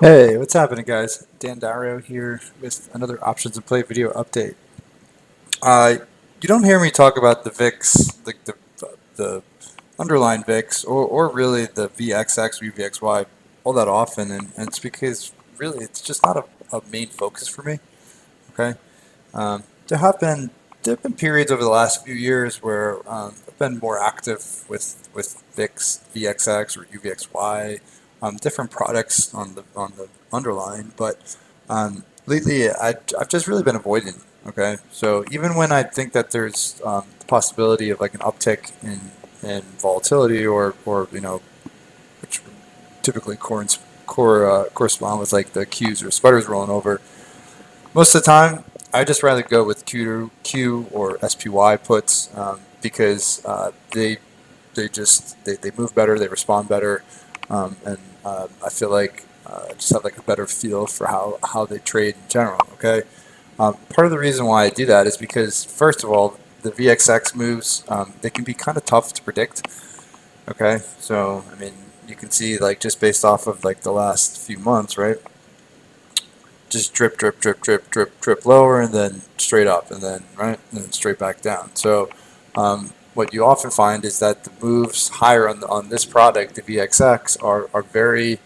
Hey, what's happening, guys? Dan Dario here with another Options and Play video update. Uh, you don't hear me talk about the VIX, the underlying VIX, or really the VXX, VXY all that often, and it's because really it's just not a main focus for me. Okay, there have been periods over the last few years where I've been more active with VIX, VXX, or UVXY, different products on the underlying. But lately, I've just really been avoiding. Okay, so even when I think that there's the possibility of like an uptick in volatility, or which typically correspond with like the Qs or sputters rolling over. Most of the time, I just rather go with Q or SPY puts because they move better, they respond better, and I feel like I just have like a better feel for how they trade in general. Okay, part of the reason why I do that is because first of all, the VXX moves they can be kind of tough to predict. Okay, so I mean you can see like just based off of like the last few months, right? Just drip, drip, drip, drip, drip, drip lower, and then straight up, and then right, and then straight back down. So what you often find is that the moves higher on this product, the VXX, are very,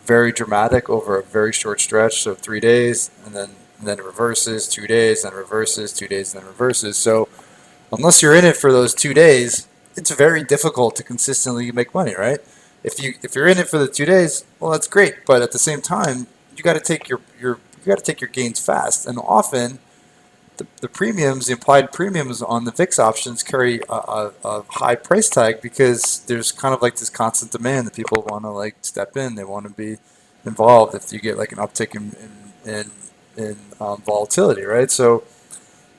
very dramatic over a very short stretch. So 3 days, and then it reverses, 2 days, then reverses, 2 days, then reverses. So unless you're in it for those 2 days, it's very difficult to consistently make money, right? If you're in it for the 2 days, well, that's great. But at the same time, you got to take you got to take your gains fast. And often, the premiums, the implied premiums on the VIX options carry a high price tag because there's kind of like this constant demand that people want to like step in. They want to be involved if you get like an uptick in volatility, right? So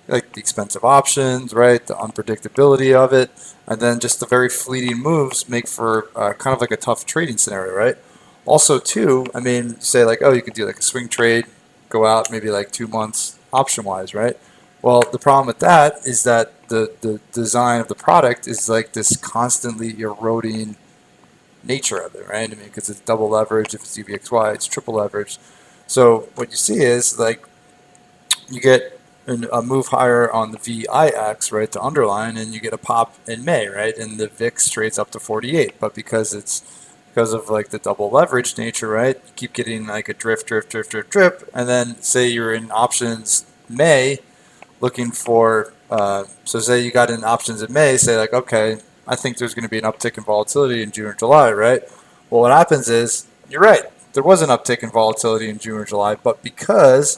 like the expensive options, right? The unpredictability of it, and then just the very fleeting moves make for kind of like a tough trading scenario, right? Also, too, I mean, say like, oh, you could do like a swing trade, go out maybe like 2 months option wise, right? Well, the problem with that is that the design of the product is like this constantly eroding nature of it, right? I mean, because it's double leverage. If it's UVXY, it's triple leverage. So what you see is like you get a move higher on the VIX, right, the underline, and you get a pop in May, right, and the VIX trades up to 48. But because of like the double leverage nature, right, you keep getting like a drift, drift, drift, drift, drip, and then say you're in options May looking for, so say you got in options in May, say like, okay, I think there's going to be an uptick in volatility in June or July, right? Well, what happens is, you're right, there was an uptick in volatility in June or July, but because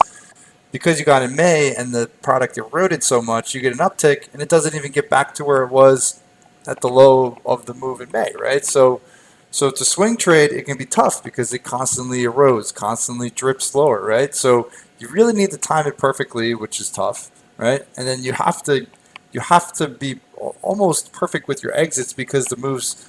you got in May and the product eroded so much, you get an uptick and it doesn't even get back to where it was at the low of the move in May, right? So to swing trade, it can be tough because it constantly erodes, constantly drips lower, right? So you really need to time it perfectly, which is tough, right? And then you have to be almost perfect with your exits because the moves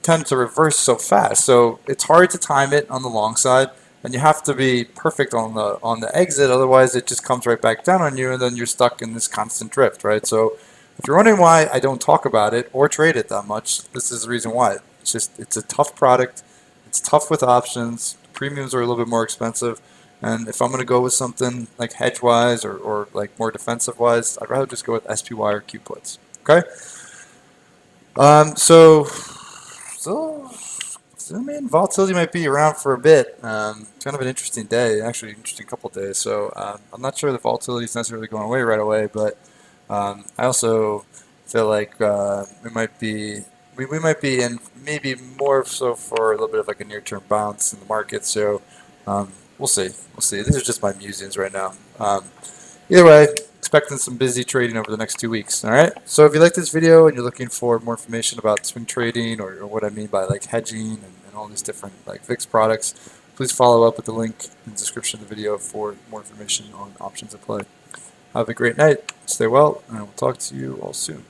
tend to reverse so fast. So it's hard to time it on the long side, and you have to be perfect on the exit. Otherwise, it just comes right back down on you, and then you're stuck in this constant drift, right? So if you're wondering why I don't talk about it or trade it that much, this is the reason why. It's a tough product. It's tough with options. Premiums are a little bit more expensive. And if I'm going to go with something like hedge-wise or like more defensive-wise, I'd rather just go with SPY or Q puts. Okay. So I mean, volatility might be around for a bit. It's kind of an interesting day, actually, interesting couple of days. So I'm not sure the volatility is necessarily going away right away, but I also feel like we might be in maybe more so for a little bit of like a near-term bounce in the market. So we'll see. We'll see. These are just my musings right now. Either way, expecting some busy trading over the next 2 weeks. All right. So if you like this video and you're looking for more information about swing trading or what I mean by like hedging and all these different like VIX products, please follow up with the link in the description of the video for more information on options at play. Have a great night. Stay well, and I will talk to you all soon.